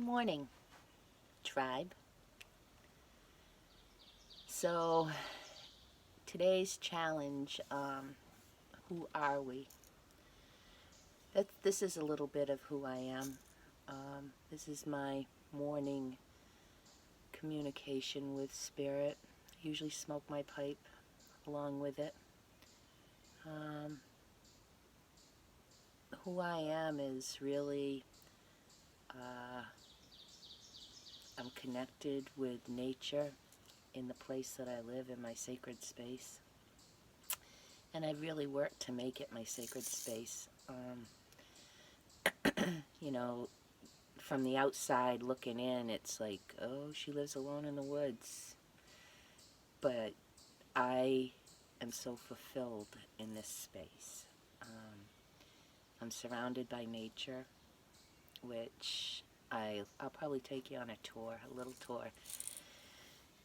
Morning, tribe. So, today's challenge, who are we? This is a little bit of who I am. This is my morning communication with spirit. I usually smoke my pipe along with it. Um, who I am is really, uh, I'm connected with nature in the place that I live, in my sacred space. And I really work to make it my sacred space. You know, from the outside looking in, it's like, oh, she lives alone in the woods. But I am so fulfilled in this space. I'm surrounded by nature, which I'll probably take you on a tour, a little tour.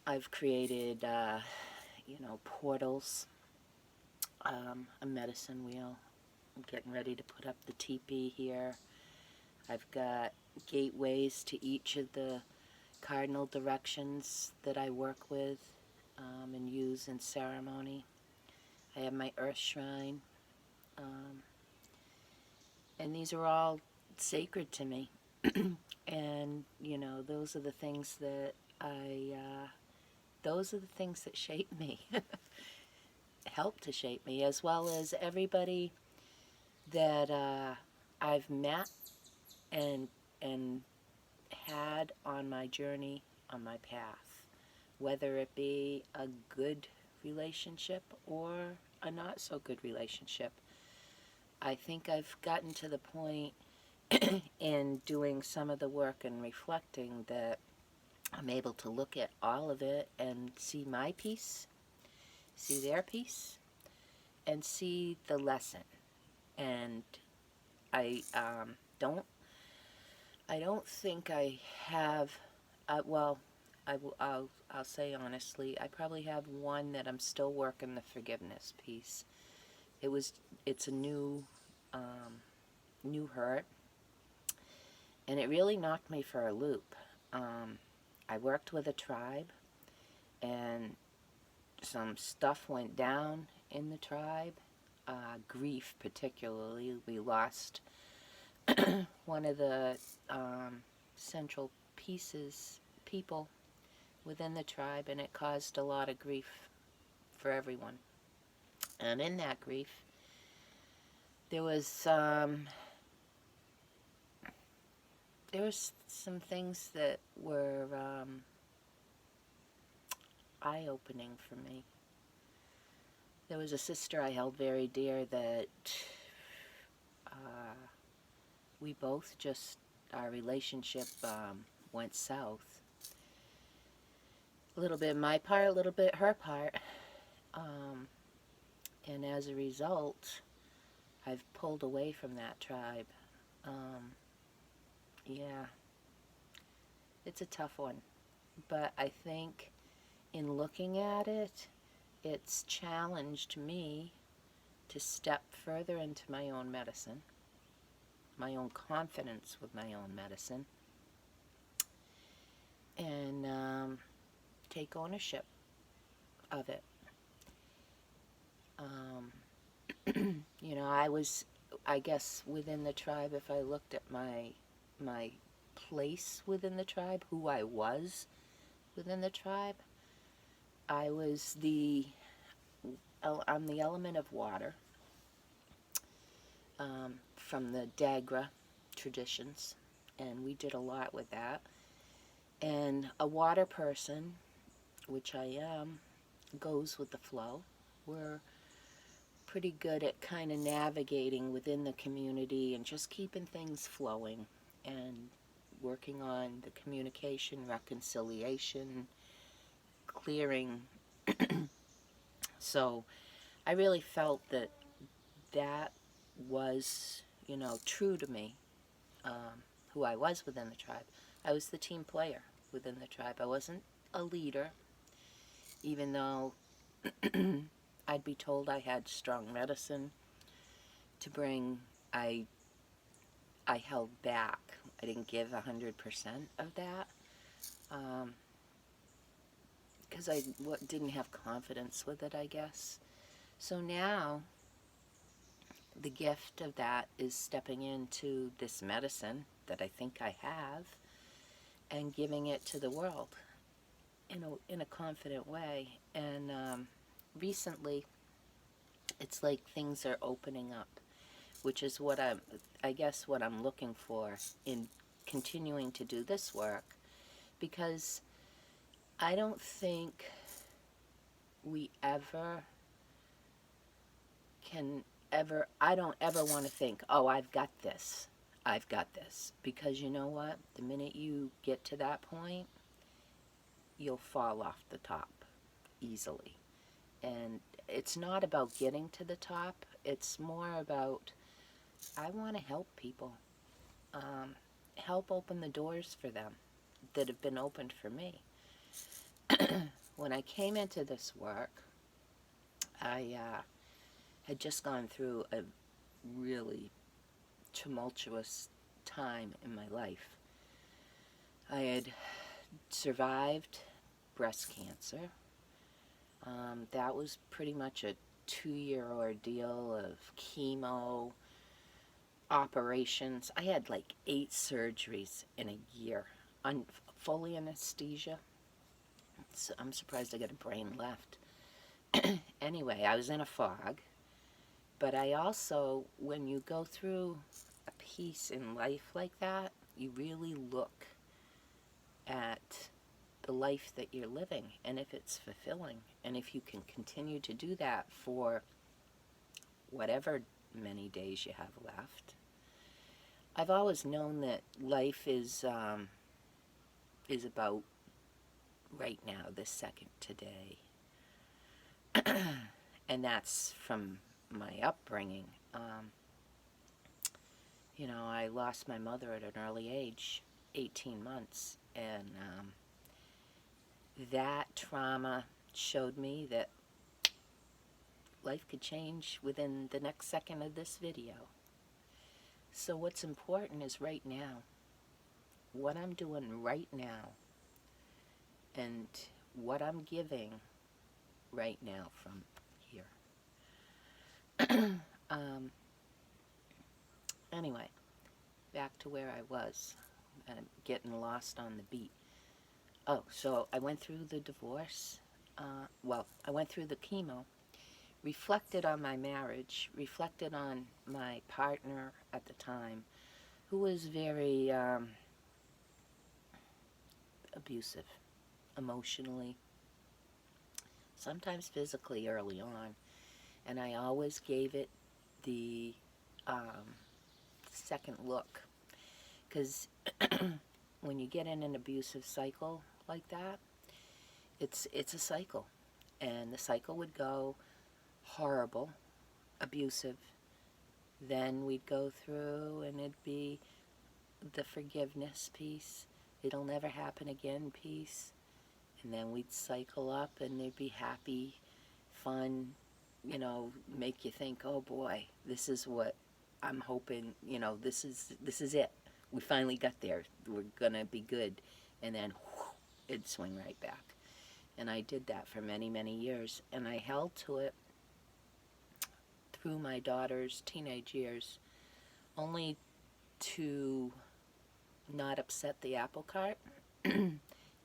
I've created, portals, a medicine wheel. I'm getting ready to put up the teepee here. I've got gateways to each of the cardinal directions that I work with and use in ceremony. I have my earth shrine, and these are all sacred to me. And those are the things that those are the things that shape me, help to shape me, as well as everybody that I've met and and had on my journey, on my path, whether it be a good relationship or a not so good relationship. I think I've gotten to the point in doing some of the work and reflecting that I'm able to look at all of it and see my piece, see their piece, and see the lesson. And I don't I don't think I have, well, I'll say honestly, I probably have one that I'm still working, the forgiveness piece. It's a new hurt, and it really knocked me for a loop. I worked with a tribe, and some stuff went down in the tribe, grief particularly. We lost one of the central people within the tribe, and it caused a lot of grief for everyone. And in that grief, there was some things that were eye-opening for me. There was a sister I held very dear that we both just, our relationship went south. A little bit my part, a little bit her part. And as a result, I've pulled away from that tribe. Yeah, it's a tough one. But I think in looking at it, it's challenged me to step further into my own medicine, my own confidence with my own medicine, and take ownership of it. I guess within the tribe, if I looked at my place within the tribe, who I was within the tribe, I'm the element of water, from the Dagra traditions, and we did a lot with that. And a water person, which I am, goes with the flow. We're pretty good at kind of navigating within the community and just keeping things flowing and working on the communication, reconciliation, clearing. So I really felt that was, true to me, who I was within the tribe. I was the team player within the tribe. I wasn't a leader, even though I'd be told I had strong medicine to bring. I held back. I didn't give 100% of that because I didn't have confidence with it, I guess. So now the gift of that is stepping into this medicine that I think I have and giving it to the world in a confident way. And recently, it's like things are opening up, which is what I guess what I'm looking for in continuing to do this work, because I don't think we ever can ever, I don't ever want to think, oh, I've got this. I've got this. Because you know what? The minute you get to that point, you'll fall off the top easily. And it's not about getting to the top. It's more about, I want to help people. Help open the doors for them that have been opened for me. When I came into this work, I had just gone through a really tumultuous time in my life. I had survived breast cancer. That was pretty much a 2-year ordeal of chemo, operations. I had like 8 surgeries in a year, fully anesthesia. So I'm surprised I got a brain left. Anyway, I was in a fog. But I also, when you go through a piece in life like that, you really look at the life that you're living and if it's fulfilling. And if you can continue to do that for whatever many days you have left. I've always known that life is about right now, this second, today. And that's from my upbringing. You know, I lost my mother at an early age, 18 months, and that trauma showed me that life could change within the next second of this video. So what's important is right now, what I'm doing right now, and what I'm giving right now from here. Anyway, back to where I was, getting lost on the beat. Oh, so I went through the divorce. I went through the chemo, reflected on my marriage, reflected on my partner at the time, who was very abusive, emotionally, sometimes physically early on. And I always gave it the second look. Because when you get in an abusive cycle like that, it's a cycle. And the cycle would go horrible, abusive. Then we'd go through and it'd be the forgiveness piece. It'll never happen again piece. And then we'd cycle up and there'd be happy, fun, you know, make you think, oh boy, this is what I'm hoping, you know, this is it. We finally got there. We're gonna be good. And then whoosh, it'd swing right back. And I did that for many, many years. And I held to it through my daughter's teenage years, only to not upset the apple cart,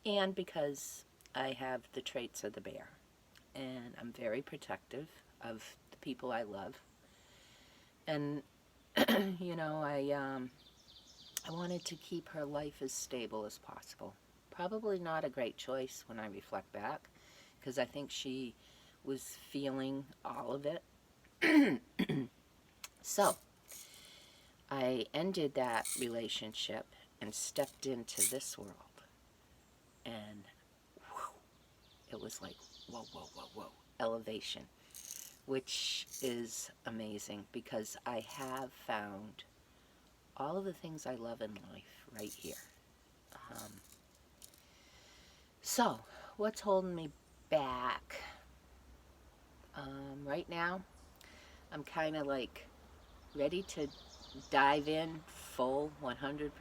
and because I have the traits of the bear. And I'm very protective of the people I love. And, you know, I wanted to keep her life as stable as possible. Probably not a great choice when I reflect back, because I think she was feeling all of it. So, I ended that relationship and stepped into this world. And whew, it was like, whoa, whoa, whoa, whoa, elevation, which is amazing because I have found all of the things I love in life right here. So, what's holding me back? Right now, I'm kind of like ready to dive in full 100%.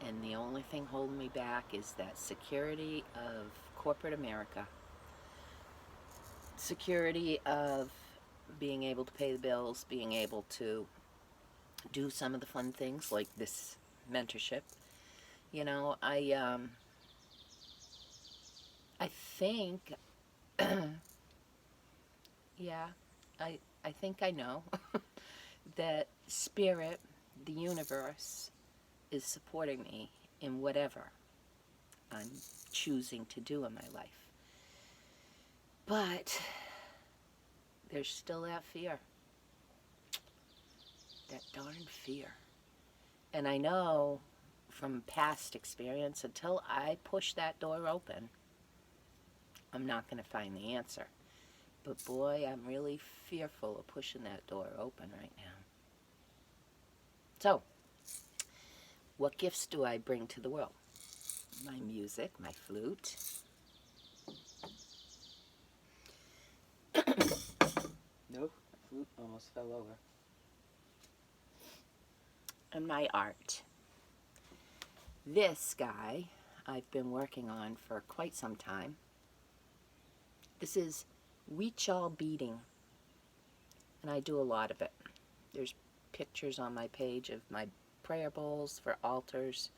And the only thing holding me back is that security of corporate America. Security of being able to pay the bills, being able to do some of the fun things like this mentorship. You know, I think, yeah, I think I know that spirit, the universe, is supporting me in whatever I'm choosing to do in my life. But there's still that fear. That darn fear. And I know from past experience, until I push that door open, I'm not going to find the answer. But boy, I'm really fearful of pushing that door open right now. So, what gifts do I bring to the world? My music, my flute. Nope, flute almost fell over. And my art. This guy I've been working on for quite some time. This is Huichol beading, and I do a lot of it. There's pictures on my page of my prayer bowls for altars.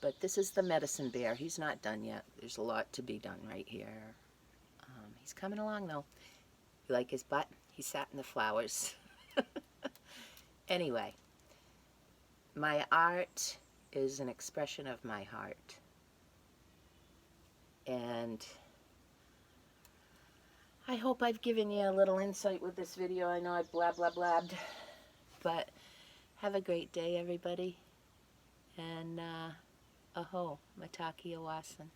But this is the medicine bear. He's not done yet. There's a lot to be done right here. He's coming along though. You like his butt? He sat in the flowers. Anyway, my art is an expression of my heart. And I hope I've given you a little insight with this video. I know I blabbed, but have a great day, everybody. And aho, Mataki Awasan.